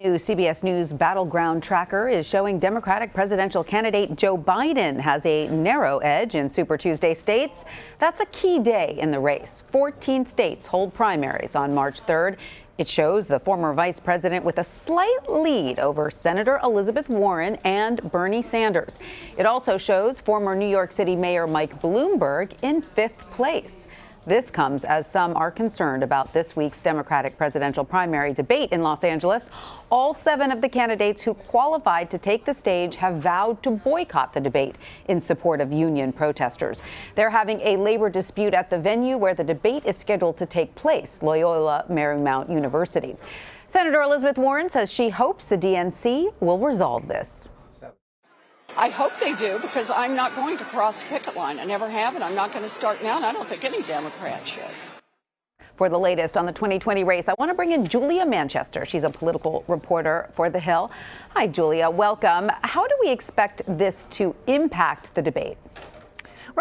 New CBS News Battleground Tracker is showing Democratic presidential candidate Joe Biden has a narrow edge in Super Tuesday states. That's a key day in the race. 14 states hold primaries on March 3rd. It shows the former vice president with a slight lead over Senator Elizabeth Warren and Bernie Sanders. It also shows former New York City Mayor Mike Bloomberg in 5th place. This comes as some are concerned about this week's Democratic presidential primary debate in Los Angeles. All 7 of the candidates who qualified to take the stage have vowed to boycott the debate in support of union protesters. They're having a labor dispute at the venue where the debate is scheduled to take place, Loyola Marymount University. Senator Elizabeth Warren says she hopes the DNC will resolve this. I hope they do, because I'm not going to cross the picket line. I never have, and I'm not going to start now, and I don't think any Democrat should. For the latest on the 2020 race, I want to bring in Julia Manchester. She's a political reporter for The Hill. Hi, Julia. Welcome. How do we expect this to impact the debate?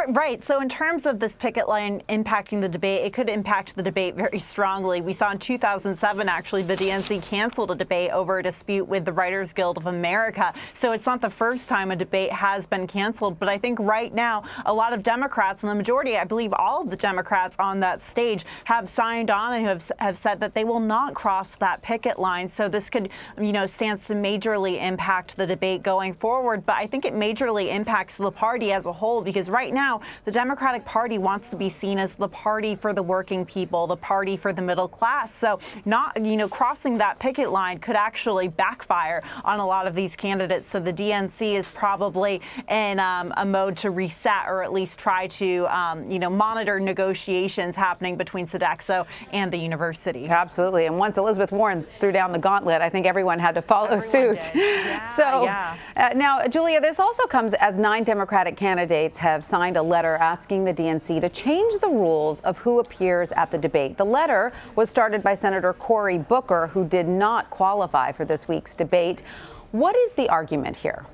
Right. So in terms of this picket line impacting the debate, it could impact the debate very strongly. We saw in 2007, actually, the DNC canceled a debate over a dispute with the Writers Guild of America. So it's not the first time a debate has been canceled. But I think right now, a lot of Democrats, and the majority, I believe all of the Democrats on that stage, have signed on and have said that they will not cross that picket line. So this could, stands to majorly impact the debate going forward. But I think it majorly impacts the party as a whole, because right now, the Democratic Party wants to be seen as the party for the working people, the party for the middle class. So not, crossing that picket line could actually backfire on a lot of these candidates. So the DNC is probably in a mode to reset, or at least try to, monitor negotiations happening between Sodexo and the university. Absolutely. And once Elizabeth Warren threw down the gauntlet, I think everyone had to follow suit. Now, Julia, this also comes as 9 Democratic candidates have signed a letter asking the DNC to change the rules of who appears at the debate. The letter was started by Senator Cory Booker, who did not qualify for this week's debate. What is the argument here?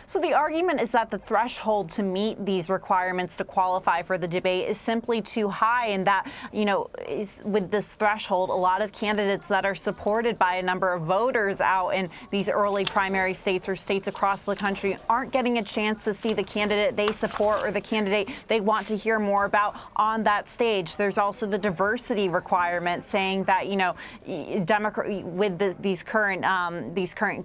So the argument is that the threshold to meet these requirements to qualify for the debate is simply too high, and that, with this threshold, a lot of candidates that are supported by a number of voters out in these early primary states or states across the country aren't getting a chance to see the candidate they support or the candidate they want to hear more about on that stage. There's also the diversity requirement, saying that, with these current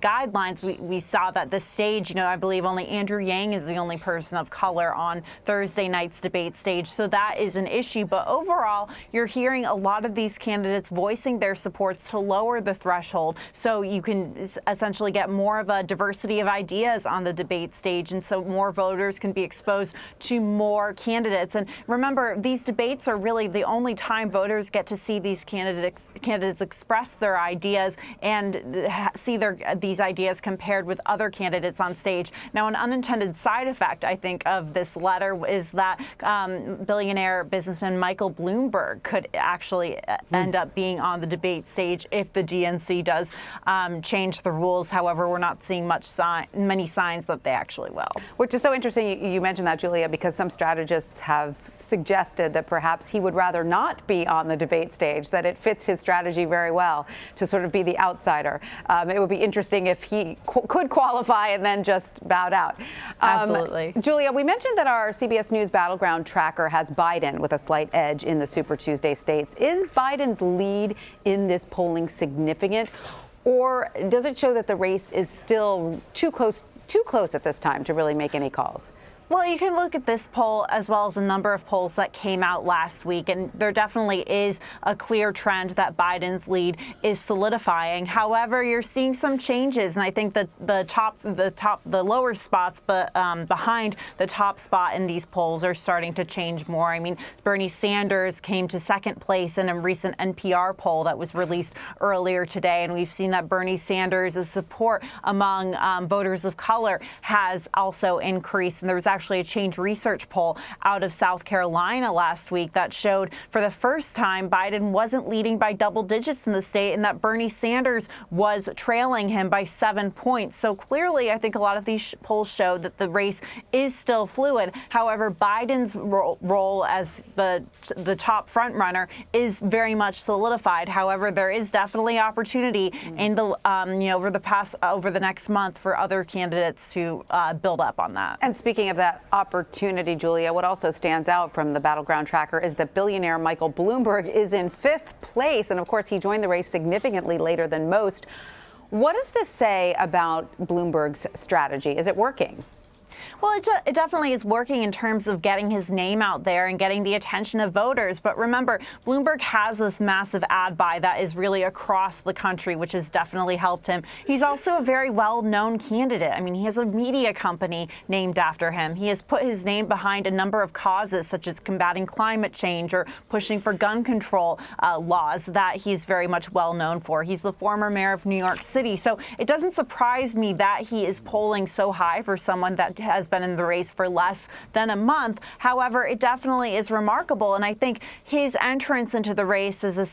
guidelines, we saw that the stage, I believe only Andrew Yang is the only person of color on Thursday night's debate stage. So that is an issue. But overall, you're hearing a lot of these candidates voicing their supports to lower the threshold, so you can essentially get more of a diversity of ideas on the debate stage, and so more voters can be exposed to more candidates. And remember, these debates are really the only time voters get to see these candidates express their ideas and see these ideas compared with other candidates on stage. Now, an unintended side effect, I think, of this letter is that billionaire businessman Michael Bloomberg could actually end up being on the debate stage if the DNC does change the rules. However, we're not seeing many signs that they actually will. Which is so interesting you mentioned that, Julia, because some strategists have suggested that perhaps he would rather not be on the debate stage, that it fits his strategy very well to sort of be the outsider. It would be interesting if he could qualify and then just bowed out. Absolutely. Julia, we mentioned that our CBS News Battleground Tracker has Biden with a slight edge in the Super Tuesday states. Is Biden's lead in this polling significant, or does it show that the race is still too close at this time to really make any calls? Well, you can look at this poll as well as a number of polls that came out last week, and there definitely is a clear trend that Biden's lead is solidifying. However, you're seeing some changes, and I think that the lower spots, but behind the top spot in these polls are starting to change more. I mean, Bernie Sanders came to 2nd place in a recent NPR poll that was released earlier today, and we've seen that Bernie Sanders' support among voters of color has also increased, and there was actually a Change Research poll out of South Carolina last week that showed for the first time Biden wasn't leading by double digits in the state and that Bernie Sanders was trailing him by 7 points. So clearly, I think a lot of these polls show that the race is still fluid. However, Biden's role as the top front runner is very much solidified. However, there is definitely opportunity in the over the next month for other candidates to build up on that. And speaking of that opportunity, Julia, what also stands out from the Battleground Tracker is that billionaire Michael Bloomberg is in 5th place. And of course, he joined the race significantly later than most. What does this say about Bloomberg's strategy? Is it working? Well, it definitely is working in terms of getting his name out there and getting the attention of voters. But remember, Bloomberg has this massive ad buy that is really across the country, which has definitely helped him. He's also a very well-known candidate. I mean, he has a media company named after him. He has put his name behind a number of causes, such as combating climate change or pushing for gun control laws that he's very much well known for. He's the former mayor of New York City. So it doesn't surprise me that he is polling so high for someone that has been in the race for less than a month. However, it definitely is remarkable. And I think his entrance into the race as a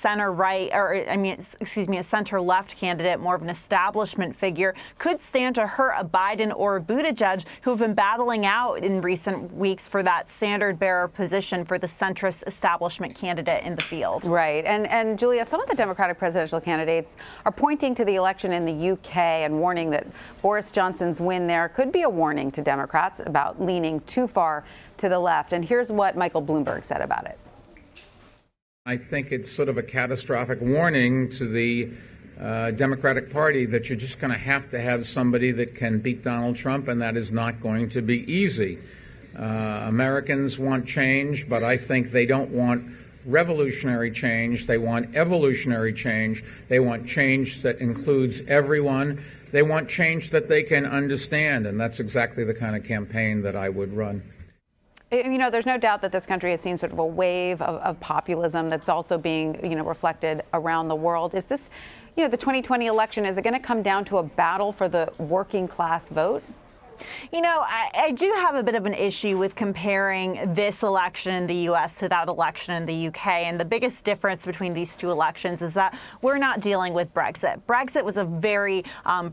a center-left candidate, more of an establishment figure, could stand to hurt a Biden or a Buttigieg who have been battling out in recent weeks for that standard-bearer position for the centrist establishment candidate in the field. Right. And Julia, some of the Democratic presidential candidates are pointing to the election in the UK and warning that Boris Johnson's win there could be a warning to Democrats about leaning too far to the left. And here's what Michael Bloomberg said about it. I think it's sort of a catastrophic warning to the Democratic Party that you're just going to have somebody that can beat Donald Trump, and that is not going to be easy. Americans want change, but I think they don't want revolutionary change. They want evolutionary change. They want change that includes everyone. They want change that they can understand, and that's exactly the kind of campaign that I would run. You know, there's no doubt that this country has seen sort of a wave of populism that's also being, reflected around the world. Is this, the 2020 election, is it going to come down to a battle for the working class vote? I do have a bit of an issue with comparing this election in the U.S. to that election in the U.K. And the biggest difference between these two elections is that we're not dealing with Brexit. Brexit was a very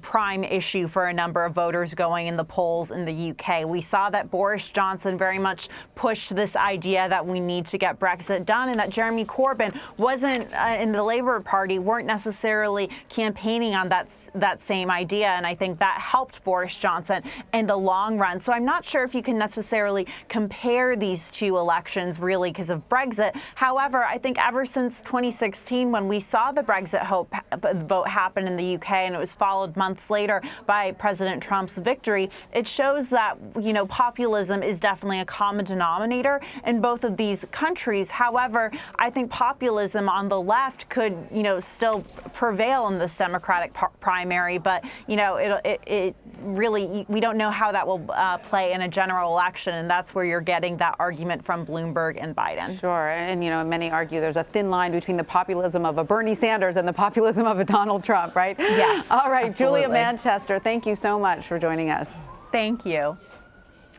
prime issue for a number of voters going in the polls in the U.K. We saw that Boris Johnson very much pushed this idea that we need to get Brexit done, and that Jeremy Corbyn wasn't in the Labour Party, weren't necessarily campaigning on that same idea. And I think that helped Boris Johnson in the long run. So I'm not sure if you can necessarily compare these two elections really because of Brexit. However, I think ever since 2016, when we saw the Brexit vote happen in the UK and it was followed months later by President Trump's victory, it shows that, populism is definitely a common denominator in both of these countries. However, I think populism on the left could, still prevail in this Democratic primary, but, it really, we don't know how that will play in a general election, and that's where you're getting that argument from Bloomberg and Biden. Sure, and many argue there's a thin line between the populism of a Bernie Sanders and the populism of a Donald Trump, right? Yes. All right, absolutely. Julia Manchester, thank you so much for joining us. Thank you.